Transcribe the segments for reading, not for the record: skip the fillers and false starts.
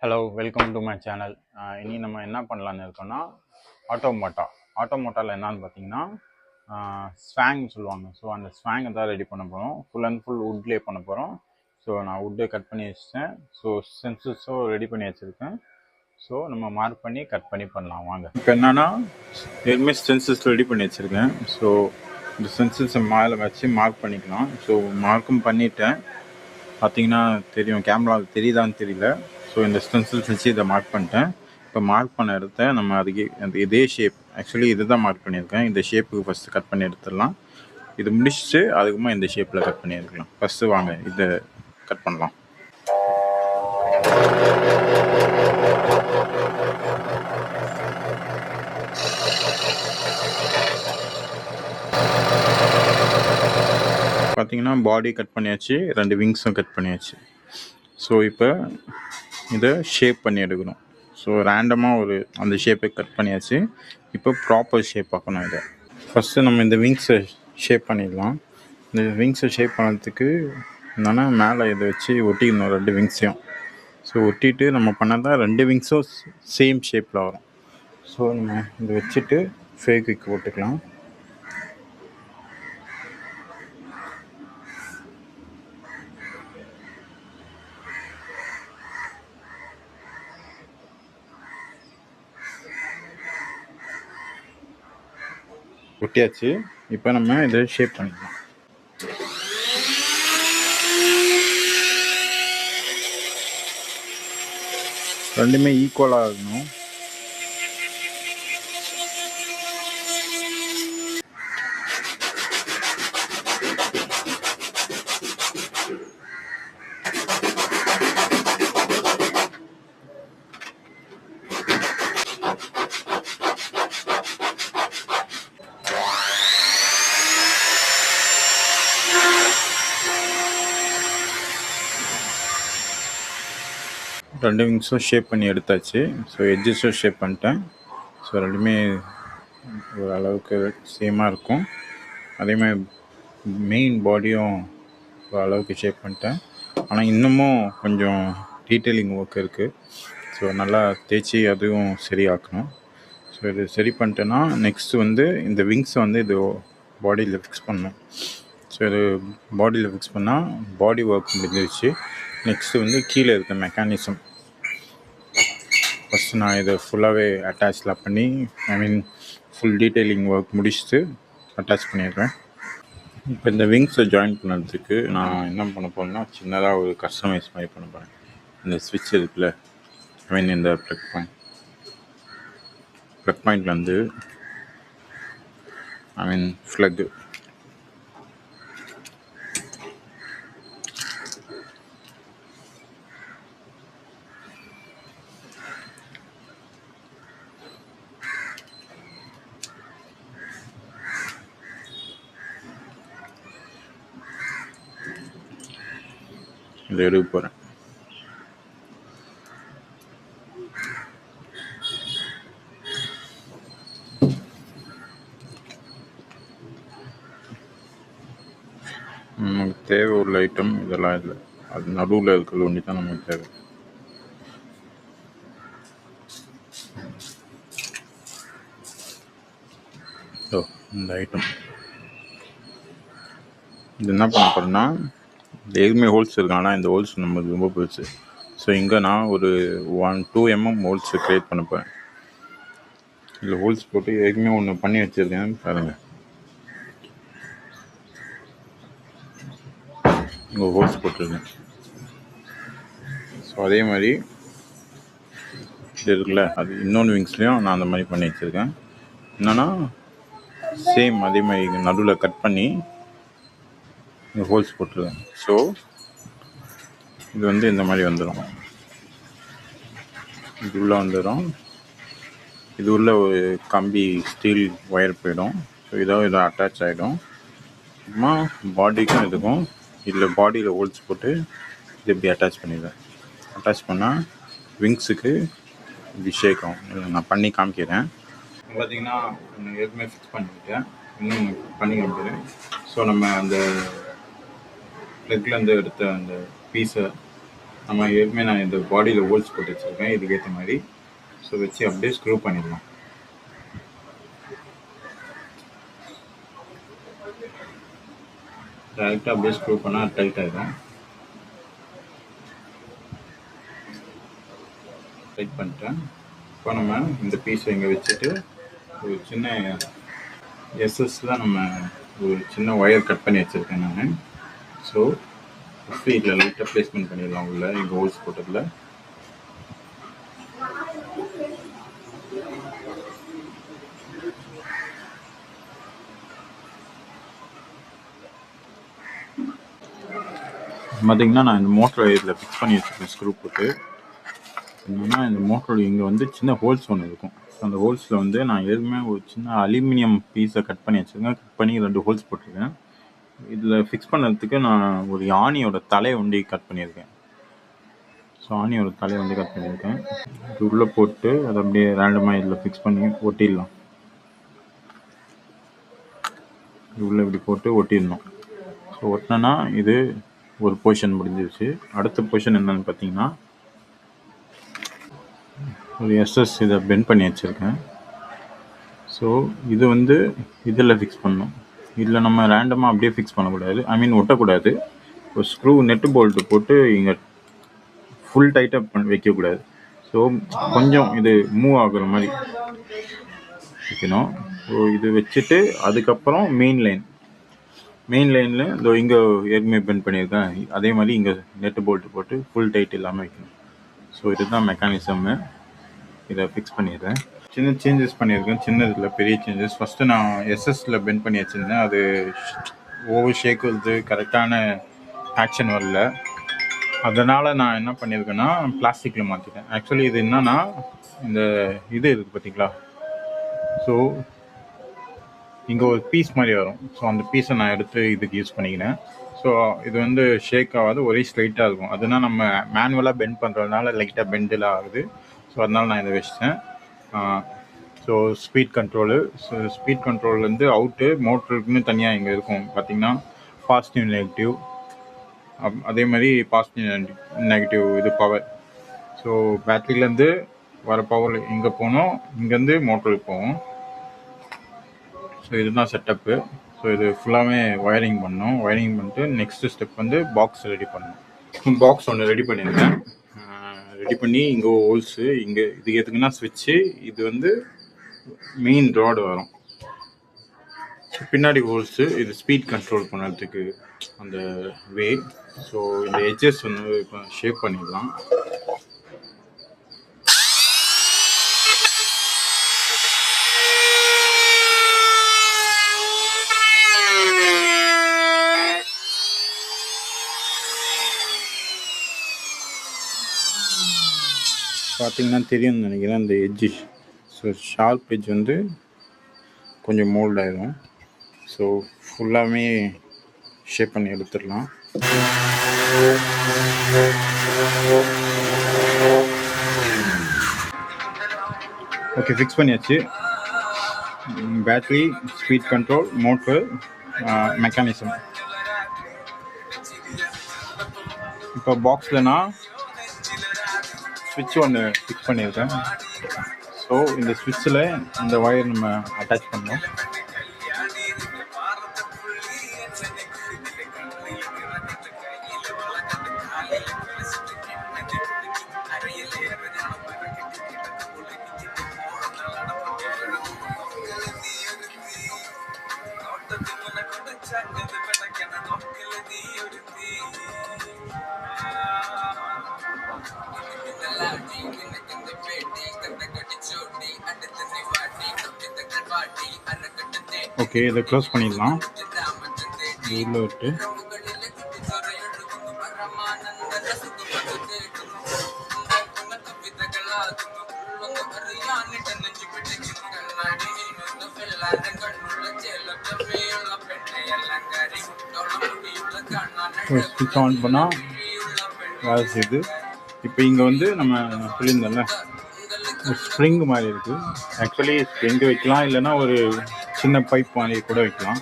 Hello, welcome to my channel. இனி நம்ம என்ன பண்ணலான்னு இருக்கோம்னா ஆட்டோமோட்டா. ஆட்டோமோட்டாவில் என்னன்னு பார்த்தீங்கன்னா ஸ்வாங் சொல்லுவாங்க. ஸோ அந்த ஸ்வாங்கை தான் ரெடி பண்ண போகிறோம். ஃபுல் அண்ட் ஃபுல் வுட்லேயே பண்ண போகிறோம். ஸோ நான் வுட்டை கட் பண்ணி வச்சுட்டேன். ஸோ சென்சஸும் ரெடி பண்ணி வச்சுருக்கேன். ஸோ நம்ம மார்க் பண்ணி கட் பண்ணி பண்ணலாம் வாங்க. இப்போ என்னன்னா ஏற்கனவே சென்சஸ் ரெடி பண்ணி வச்சுருக்கேன். ஸோ இந்த சென்சஸை மேலே வச்சு மார்க் பண்ணிக்கலாம். ஸோ மார்க்கும் பண்ணிட்டேன். பார்த்தீங்கன்னா தெரியும், கேமராவில் தெரியுதான்னு தெரியல. ஸோ இந்த ஸ்டென்சில்ஸ் வச்சு இதை மார்க் பண்ணிட்டேன். இப்போ மார்க் பண்ண இடத்த நம்ம அதுக்கு இதே ஷேப், ஆக்சுவலி இது தான் மார்க் பண்ணியிருக்கேன். இந்த ஷேப்புக்கு ஃபஸ்ட்டு கட் பண்ணி எடுத்துடலாம். இது முடிச்சுட்டு அதுக்குமா இந்த ஷேப்பில் கட் பண்ணி எடுக்கலாம். ஃபஸ்ட்டு வாங்க இதை கட் பண்ணலாம். பார்த்தீங்கன்னா பாடி கட் பண்ணியாச்சு, 2 விங்ஸும் கட் பண்ணியாச்சு. ஸோ இப்போ இதை ஷேப் பண்ணி எடுக்கணும். ஸோ ரேண்டமாக அந்த ஷேப்பை கட் பண்ணியாச்சு. இப்போ ப்ராப்பர் ஷேப் பார்க்கணும். இதை ஃபஸ்ட்டு நம்ம இந்த விங்ஸை ஷேப் பண்ணிடலாம். இந்த விங்ஸை ஷேப் பண்ணுறதுக்கு என்னென்னா மேலே இதை வச்சு ஒட்டிக்கணும் 2 விங்ஸையும். ஸோ ஒட்டிட்டு நம்ம பண்ணால் தான் 2 விங்ஸும் சேம் ஷேப்பில் வரும். ஸோ நம்ம இதை வச்சுட்டு ஃபேக்விக் போட்டுக்கலாம். ஒட்டியாச்சு. இப்போ நம்ம இதை ஷேப் பண்ணிக்கலாம். ரெண்டுமே ஈக்குவலாக இருக்கணும். ரெண்டு விங்ஸும் ஷேப் பண்ணி எடுத்தாச்சு. ஸோ எட்ஜஸும் ஷேப் பண்ணிட்டேன். ஸோ ரெண்டுமே ஒரு அளவுக்கு சேமாக இருக்கும். அதேமாதிரி மெயின் பாடியும் ஒரு அளவுக்கு ஷேப் பண்ணிட்டேன். ஆனால் இன்னமும் கொஞ்சம் டீட்டெயிலிங் ஒர்க் இருக்குது. ஸோ நல்லா தேய்ச்சி அதுவும் சரியாக்கணும். ஸோ இது சரி பண்ணிட்டேன்னா நெக்ஸ்ட்டு இந்த விங்ஸை இது பாடியில் ஃபிக்ஸ் பண்ணணும். ஸோ இது பாடியில் ஃபிக்ஸ் பண்ணால் பாடி ஒர்க் முடிஞ்சிருச்சு. நெக்ஸ்ட்டு கீழே இருக்க மெக்கானிசம் ஃபஸ்ட்டு நான் இதை ஃபுல்லாகவே அட்டாச்லாம் பண்ணி ஃபுல் டீட்டெயிலிங் ஒர்க் முடிச்சுட்டு அட்டாச் பண்ணிடுறேன். இப்போ இந்த விங்ஸை ஜாயின் பண்ணுறதுக்கு நான் என்ன பண்ண போகிறேன்னா சின்னதாக ஒரு கஸ்டமைஸ் மாதிரி பண்ண போகிறேன். இந்த ஸ்விட்ச் இருக்குல்ல, இந்த ப்ளக் பாயிண்ட்லேருந்து ஃப்ளக்கு இதை எடுக்க போகிறேன். நமக்கு தேவை உள்ள ஐட்டம் இதெல்லாம் இல்லை, அது நடுவில் இருக்கிறது ஒன்றி தான் நமக்கு தேவை. ஸோ இந்த ஐட்டம் இது என்ன பண்ண போகிறேன்னா, எதுவுமே ஹோல்ஸ் இருக்கு, ஆனால் இந்த ஹோல்ஸ் நமக்கு ரொம்ப பெருசு. ஸோ இங்கே நான் ஒரு 1-2 mm ஹோல்ஸ் க்ரியேட் பண்ண போகிறேன். இதில் ஹோல்ஸ் போட்டு ஏற்கனவே ஒன்று பண்ணி வச்சுருக்கேன் பாருங்கள். இங்கே ஹோல்ஸ் போட்டிருக்கேன். ஸோ அதே மாதிரி இது இருக்குல்ல, அது இன்னொன்று விங்ஸ்லேயும் நான் அந்த மாதிரி பண்ணி வச்சுருக்கேன். என்னென்னா சேம் அதே மாதிரி நடுவில் கட் பண்ணி இங்கே ஹோல்ஸ் போட்டிருக்கேன். ஸோ இது இந்த மாதிரி வந்துடும். இது உள்ளே வந்துடும். இது உள்ள ஒரு கம்பி ஸ்டீல் ஒயர் போயிடும். ஸோ இதை அட்டாச் ஆகிடும். அப்புறமா பாடிக்கும் இதுக்கும் இதில் பாடியில் ஹோல்ஸ் போட்டு இது இப்படி அட்டாச் பண்ணிடுவேன். அட்டாச் பண்ணால் விங்ஸுக்கு இப்படி ஷேக் ஆகும். நான் பண்ணி காமிக்கிறேன். பார்த்தீங்கன்னா ஏற்கனவே ஃபிக்ஸ் பண்ணிவிட்டேன், இன்னும் பண்ணி காமிக்கிறேன். ஸோ நம்ம அந்த லெக்லேருந்து எடுத்த அந்த பீஸை நம்ம ஏற்கனவே நான் இந்த பாடியில் ஹோல்ஸ் போட்டு வச்சுருக்கேன் இதுக்கேற்ற மாதிரி. ஸோ வச்சு அப்படியே ஸ்க்ரூ பண்ணிடலாம். டேரெக்டாக அப்படியே ஸ்க்ரூ பண்ணால் டைட் ஆகிடும். டைட் பண்ணிட்டேன். இப்போ நம்ம இந்த பீஸை இங்கே வச்சுட்டு ஒரு சின்ன எஸ்எஸ்ல நம்ம ஒரு சின்ன ஒயர் கட் பண்ணி வச்சுருக்கேன் நான். ஸோ ஃபஸ்ட்டு இதில் லைட்டாக ப்ளேஸ்மெண்ட் பண்ணிடலாம் உள்ள இங்கே ஹோல்ஸ் போட்டதில். பார்த்திங்கன்னா நான் இந்த மோட்டரை இதில் ஃபிக்ஸ் பண்ணி வச்சுருக்கேன் ஸ்க்ரூ போட்டு. என்னென்னா இந்த மோட்டரோட இங்கே வந்து சின்ன ஹோல்ஸ் ஒன்று இருக்கும். அந்த ஹோல்ஸில் வந்து நான் எதுவுமே ஒரு சின்ன அலுமினியம் பீஸை கட் பண்ணி வச்சுருக்கேன். கட் பண்ணி 2 ஹோல்ஸ் போட்டிருக்கேன். இதில் ஃபிக்ஸ் பண்ணுறதுக்கு நான் ஒரு ஆணியோட தலையை ஒண்டி கட் பண்ணியிருக்கேன். ஸோ ஆணியோட தலையை வந்து கட் பண்ணியிருக்கேன். இது உள்ளே போட்டு அதை அப்படியே ரேண்டமாக இதில் ஃபிக்ஸ் பண்ணி ஒட்டிடலாம். இது உள்ளே இப்படி போட்டு ஒட்டிடணும். ஸோ ஒட்டினா இது ஒரு பொசிஷன் முடிஞ்சிருச்சு. அடுத்த பொசிஷன் என்னென்னு பார்த்தீங்கன்னா ஒரு எஸ்எஸ் இதை பெண்ட் பண்ணி வச்சுருக்கேன். ஸோ இது வந்து இதில் ஃபிக்ஸ் பண்ணணும். இதில் நம்ம ரேண்டமாக அப்படியே ஃபிக்ஸ் பண்ணக்கூடாது, ஒட்டக்கூடாது. ஒரு ஸ்க்ரூ நெட்டு போல்ட்டு போட்டு இங்கே ஃபுல் டைட்டாக வைக்கக்கூடாது. ஸோ கொஞ்சம் இது மூவ் ஆகுற மாதிரி வைக்கணும். ஸோ இது வச்சுட்டு அதுக்கப்புறம் மெயின் லைனில் இதோ இங்கே ஏற்கனவே பெண்ட் பண்ணியிருக்கேன், அதே மாதிரி இங்கே நெட்டு போல்ட்டு போட்டு ஃபுல் டைட் இல்லாமல் வைக்கணும். ஸோ இதுதான் மெக்கானிசம்மு. இதை ஃபிக்ஸ் பண்ணிடுறேன். சின்ன சேஞ்சஸ் பண்ணியிருக்கேன், சின்னதில் பெரிய சேஞ்சஸ். ஃபஸ்ட்டு நான் எஸ்எஸ்ல பெண்ட் பண்ணி வச்சுருந்தேன். அது ஓவர் ஷேக் வருது, கரெக்டான ஆக்ஷன் வரல. அதனால் நான் என்ன பண்ணியிருக்கேன்னா பிளாஸ்டிக்கில் மாற்றிட்டேன். ஆக்சுவலி இது என்னன்னா இந்த இது இருக்குது பார்த்தீங்களா, ஸோ இங்கே ஒரு பீஸ் மாதிரி வரும். ஸோ அந்த பீஸை நான் எடுத்து இதுக்கு யூஸ் பண்ணிக்கிறேன். ஸோ இது வந்து ஷேக் ஆகாது, ஒரே ஸ்ட்ரைட்டாக இருக்கும். அதுனா நம்ம மேனுவலாக பெண்ட் பண்ணுறதுனால லைட்டாக பெண்டில் ஆகுது. ஸோ அதனால் நான் இதை வச்சிட்டேன். ஸோ ஸ்பீட் கண்ட்ரோல்லேருந்து அவுட்டு மோட்டருக்குன்னு தனியாக இங்கே இருக்கும் பார்த்தீங்கன்னா, பாசிட்டிவ் நெகட்டிவ், அதே மாதிரி பாசிட்டிவ் நெகட்டிவ் இது பவர். ஸோ பேட்டரியிலேருந்து வர பவர் இங்கே போகணும், இங்கேருந்து மோட்டருக்கு போகும். ஸோ இதுதான் செட்டப்பு. ஸோ இது ஃபுல்லாகவே ஒயரிங் பண்ணணும். ஒயரிங் பண்ணிட்டு நெக்ஸ்ட்டு ஸ்டெப் வந்து பாக்ஸ் ரெடி பண்ணணும். பாக்ஸ் ஒன்று ரெடி பண்ணியிருக்கேன். ரெடி பண்ணி இங்கே ஹோல்ஸு, இங்கே இது எதுக்குன்னா ஸ்விட்சு, இது வந்து மெயின் ராடு வரும், பின்னாடி ஹோல்ஸு, இது ஸ்பீட் கண்ட்ரோல் பண்ணுறதுக்கு அந்த வே. ஸோ இந்த எட்ஜஸ் வந்து இப்போ ஷேப் பண்ணிடலாம். பார்த்தீங்கன்னா தெரியும்னு நினைக்கிறேன் இந்த எட்ஜு. ஸோ ஷார்ப் எட்ஜ் வந்து கொஞ்சம் மோல்ட் ஆகிடும். ஸோ ஃபுல்லாகவே ஷேப் பண்ணி எடுத்துடலாம். ஓகே, ஃபிக்ஸ் பண்ணியாச்சு. Battery, speed control, motor, mechanism. இப்போ பாக்ஸில் நான் ஸ்விட்ச் ஒன்று ஃபிக்ஸ் பண்ணியிருக்கேன். ஸோ இந்த ஸ்விட்சில் இந்த ஒயர் நம்ம அட்டாச் பண்ணோம். ஓகே, இதை க்ளோஸ் பண்ணிடலாம். உள்ளே விட்டு ஸ்விட்ச் ஆன் பண்ணால் வேலை செய்யுது. இப்போ இங்கே வந்து நம்ம சொல்லியிருந்தோம்ல ஸ்ப்ரிங் மாதிரி இருக்குது. ஆக்சுவலி ஸ்ப்ரிங்கு வைக்கலாம், இல்லைன்னா ஒரு சின்ன பைப் மாதிரி கூட வைக்கலாம்.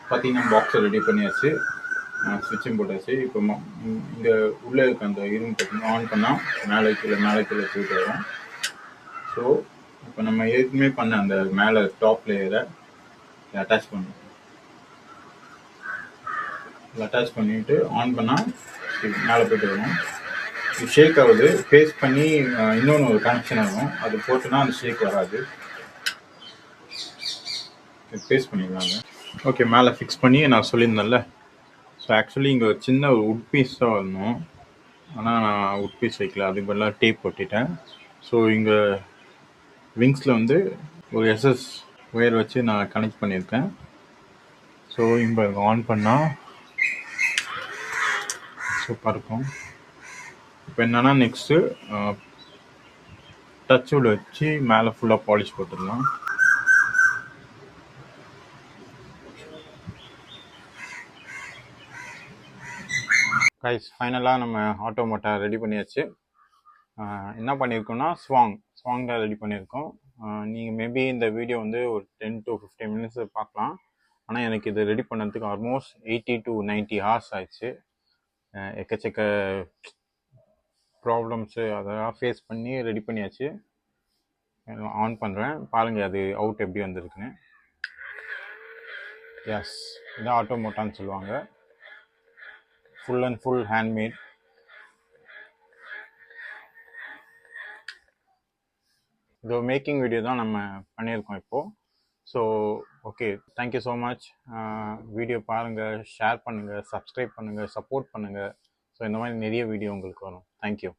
பார்த்தீங்கன்னா பாக்ஸை ரெடி பண்ணியாச்சு, ஸ்விட்சும் போட்டாச்சு. இப்போ இங்கே உள்ளே இருக்க அந்த இரும்பு பார்த்தீங்கன்னா ஆன் பண்ணால் மேலே கீழே போயிட்டு வரும். ஸோ இப்போ நம்ம ஏற்கனவே பண்ண அந்த மேலே டாப் லேயரை அட்டாச் பண்ணணும். அட்டாச் பண்ணிவிட்டு ஆன் பண்ணால் மேலே போய்ட்டு வரும். இது ஷேக் ஆகுது, ஃபேஸ் பண்ணி இன்னொன்று ஒரு கனெக்ஷன் ஆகும், அது போட்டுனா அந்த ஷேக் வராது. ஃபேஸ் பண்ணிடலாங்க. ஓகே, மேலே ஃபிக்ஸ் பண்ணி நான் சொல்லியிருந்தேன்ல. ஸோ ஆக்சுவலி இங்கே ஒரு சின்ன ஒரு உட் பீஸ் தான் வரணும், ஆனால் நான் உட் பீஸ் வைக்கல, அதுக்கு பதிலாக டேப் போட்டுட்டேன். ஸோ இங்கே விங்ஸில் வந்து ஒரு எஸ்எஸ் ஒயர் வச்சு நான் கனெக்ட் பண்ணியிருக்கேன். ஸோ இங்கே ஆன் பண்ணால் சூப்பராக இருக்கும். இப்போ என்னென்னா நெக்ஸ்ட்டு டச் வுட் வச்சு மேலே ஃபுல்லாக பாலிஷ் போட்டுடலாம். கைஸ், ஃபைனலாக நம்ம ஆட்டோமோட்டா ரெடி பண்ணியாச்சு. என்ன பண்ணியிருக்கோம்னா ஸ்வாங் தான் ரெடி பண்ணியிருக்கோம். நீங்கள் மேபி இந்த வீடியோ வந்து ஒரு 10 to 15 minutes பார்க்கலாம், ஆனால் எனக்கு இது ரெடி பண்ணதுக்கு ஆல்மோஸ்ட் 80 to 90 hours ஆயிடுச்சு. எக்கச்சக்க ப்ராப்ளம்ஸு அதெல்லாம் ஃபேஸ் பண்ணி ரெடி பண்ணியாச்சு. ஆன் பண்ணுறேன், பாருங்கள் அது அவுட் எப்படி வந்திருக்குன்னு. எஸ், இது ஆட்டோமோட்டான்னு சொல்லுவாங்க. Full and full handmade. இது மேக்கிங் வீடியோ தான் நம்ம பண்ணியிருக்கோம் இப்போது. So okay, thank you so much. Video பாருங்கள், ஷேர் பண்ணுங்கள், சப்ஸ்கிரைப் பண்ணுங்கள், சப்போர்ட் பண்ணுங்கள். ஸோ இந்த மாதிரி நிறைய வீடியோ உங்களுக்கு வரும். தேங்க்யூ.